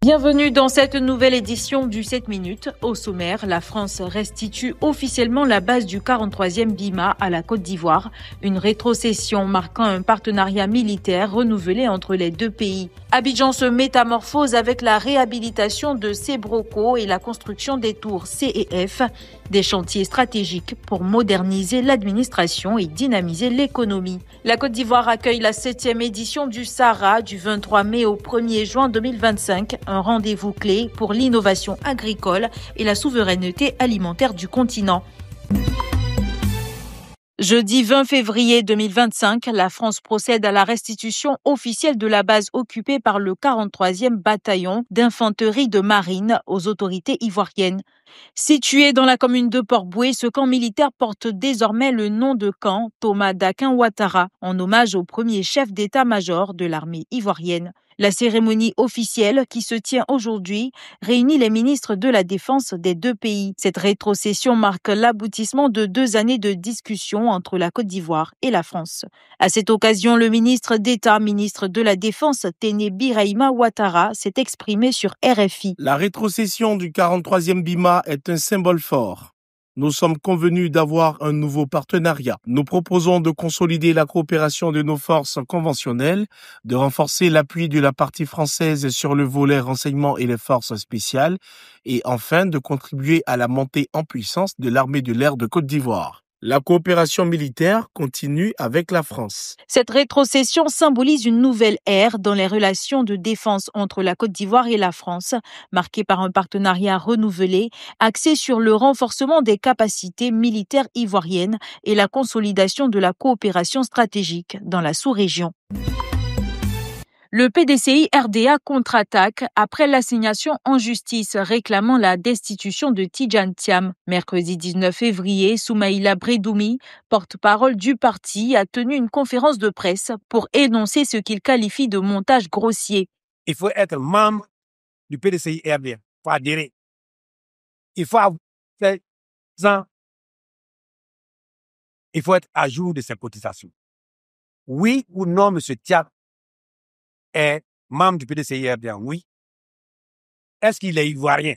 Bienvenue dans cette nouvelle édition du 7 minutes. Au sommaire, la France restitue officiellement la base du 43e BIMA à la Côte d'Ivoire, une rétrocession marquant un partenariat militaire renouvelé entre les deux pays. Abidjan se métamorphose avec la réhabilitation de Sébroco et la construction des tours C et F, des chantiers stratégiques pour moderniser l'administration et dynamiser l'économie. La Côte d'Ivoire accueille la 7e édition du Sahara du 23 mai au 1er juin 2025, un rendez-vous clé pour l'innovation agricole et la souveraineté alimentaire du continent. Jeudi 20 février 2025, la France procède à la restitution officielle de la base occupée par le 43e bataillon d'infanterie de marine aux autorités ivoiriennes. Situé dans la commune de Port-Bouët, ce camp militaire porte désormais le nom de camp Thomas Dakin Ouattara, en hommage au premier chef d'état-major de l'armée ivoirienne. La cérémonie officielle qui se tient aujourd'hui réunit les ministres de la Défense des deux pays. Cette rétrocession marque l'aboutissement de 2 années de discussions entre la Côte d'Ivoire et la France. À cette occasion, le ministre d'État, ministre de la Défense, Téné Birahima Ouattara, s'est exprimé sur RFI. La rétrocession du 43e BIMA est un symbole fort. Nous sommes convenus d'avoir un nouveau partenariat. Nous proposons de consolider la coopération de nos forces conventionnelles, de renforcer l'appui de la partie française sur le volet renseignement et les forces spéciales, et enfin de contribuer à la montée en puissance de l'armée de l'air de Côte d'Ivoire. La coopération militaire continue avec la France. Cette rétrocession symbolise une nouvelle ère dans les relations de défense entre la Côte d'Ivoire et la France, marquée par un partenariat renouvelé, axé sur le renforcement des capacités militaires ivoiriennes et la consolidation de la coopération stratégique dans la sous-région. Le PDCI RDA contre-attaque après l'assignation en justice réclamant la destitution de Tidjane Thiam. Mercredi 19 février, Soumaïla Bredoumi, porte-parole du parti, a tenu une conférence de presse pour énoncer ce qu'il qualifie de montage grossier. Il faut être membre du PDCI RDA. Il faut adhérer. Il faut avoir 16 ans. Il faut être à jour de ses cotisations. Oui ou non, M. Thiam est membre du PDCI RDA, oui. Est-ce qu'il est ivoirien?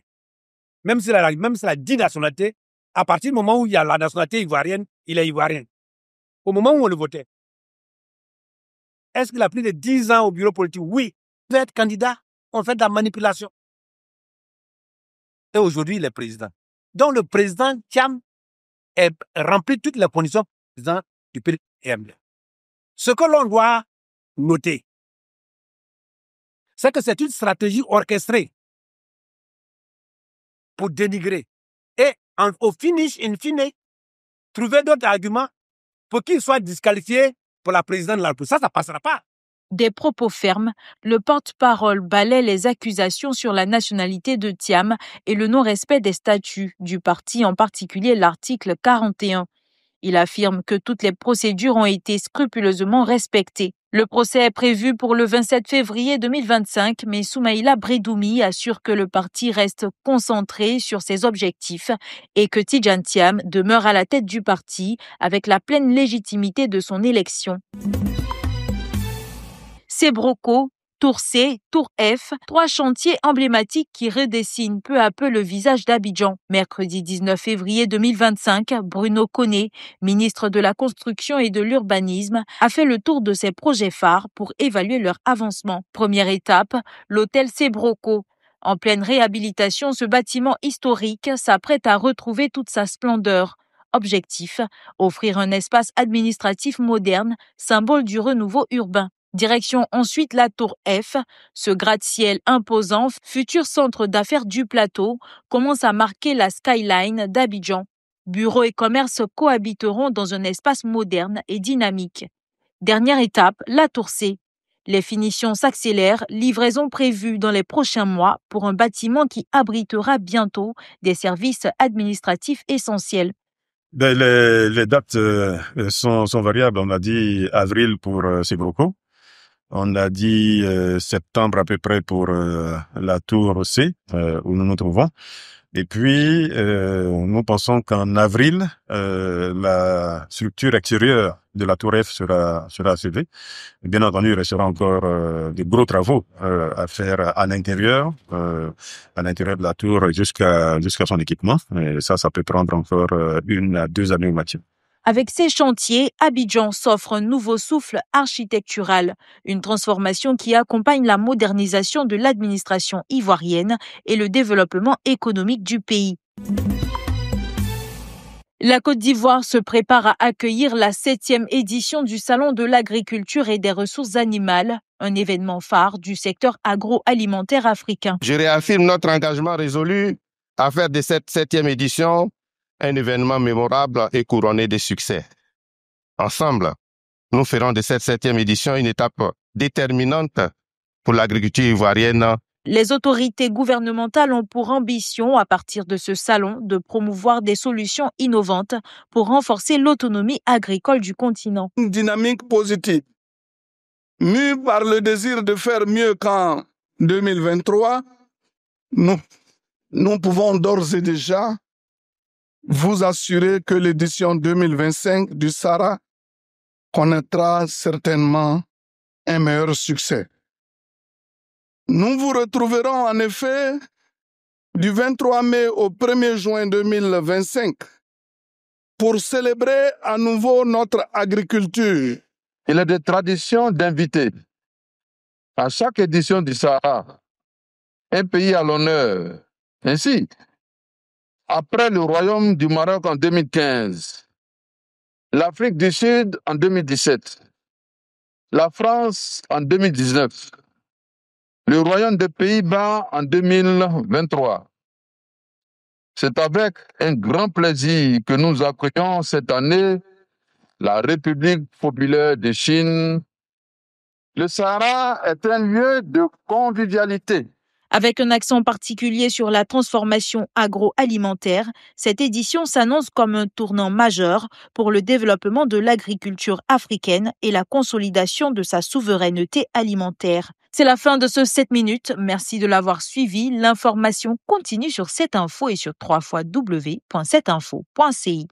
Même s'il a 10 nationalités, à partir du moment où il y a la nationalité ivoirienne, il est ivoirien. Au moment où on le votait. Est-ce qu'il a plus de 10 ans au bureau politique? Oui. Il peut être candidat. On fait de la manipulation. Et aujourd'hui, il est président. Donc, le président Thiam remplit toutes les conditions du président du PDCI RDA. Ce que l'on doit noter, c'est que c'est une stratégie orchestrée pour dénigrer. Et au finish, in fine, trouver d'autres arguments pour qu'il soit disqualifié pour la présidence de la République. Ça ne passera pas. Des propos fermes, le porte-parole balaie les accusations sur la nationalité de Thiam et le non-respect des statuts du parti, en particulier l'article 41. Il affirme que toutes les procédures ont été scrupuleusement respectées. Le procès est prévu pour le 27 février 2025, mais Soumaïla Bredoumi assure que le parti reste concentré sur ses objectifs et que Tidjane Thiam demeure à la tête du parti avec la pleine légitimité de son élection. Sébroco, Tour C, Tour F, 3 chantiers emblématiques qui redessinent peu à peu le visage d'Abidjan. Mercredi 19 février 2025, Bruno Koné, ministre de la Construction et de l'Urbanisme, a fait le tour de ces projets phares pour évaluer leur avancement. Première étape, l'hôtel Sébroco. En pleine réhabilitation, ce bâtiment historique s'apprête à retrouver toute sa splendeur. Objectif, offrir un espace administratif moderne, symbole du renouveau urbain. Direction ensuite la Tour F. Ce gratte-ciel imposant, futur centre d'affaires du plateau, commence à marquer la skyline d'Abidjan. Bureaux et commerces cohabiteront dans un espace moderne et dynamique. Dernière étape, la Tour C. Les finitions s'accélèrent, livraison prévue dans les prochains mois pour un bâtiment qui abritera bientôt des services administratifs essentiels. Les dates sont variables. On a dit avril pour Sébroco. On a dit septembre à peu près pour la tour C, où nous nous trouvons. Et puis, nous pensons qu'en avril, la structure extérieure de la tour F sera achevée. Bien entendu, il restera encore des gros travaux à faire à l'intérieur de la tour jusqu'à son équipement. Et ça peut prendre encore 1 à 2 années au maximum. Avec ces chantiers, Abidjan s'offre un nouveau souffle architectural, une transformation qui accompagne la modernisation de l'administration ivoirienne et le développement économique du pays. La Côte d'Ivoire se prépare à accueillir la 7e édition du Salon de l'agriculture et des ressources animales, un événement phare du secteur agroalimentaire africain. Je réaffirme notre engagement résolu à faire de cette 7e édition un événement mémorable et couronné de succès. Ensemble, nous ferons de cette 7e édition une étape déterminante pour l'agriculture ivoirienne. Les autorités gouvernementales ont pour ambition, à partir de ce salon, de promouvoir des solutions innovantes pour renforcer l'autonomie agricole du continent. Une dynamique positive, mue par le désir de faire mieux qu'en 2023, nous pouvons d'ores et déjà vous assurer que l'édition 2025 du SARA connaîtra certainement un meilleur succès. Nous vous retrouverons en effet du 23 mai au 1er juin 2025 pour célébrer à nouveau notre agriculture. Il est de tradition d'inviter à chaque édition du Sahara un pays à l'honneur. Ainsi, après le Royaume du Maroc en 2015, l'Afrique du Sud en 2017, la France en 2019, le Royaume des Pays-Bas en 2023. C'est avec un grand plaisir que nous accueillons cette année la République populaire de Chine. Le Sahara est un lieu de convivialité. Avec un accent particulier sur la transformation agroalimentaire, cette édition s'annonce comme un tournant majeur pour le développement de l'agriculture africaine et la consolidation de sa souveraineté alimentaire. C'est la fin de ce 7 minutes. Merci de l'avoir suivi. L'information continue sur 7info et sur www.7info.ci.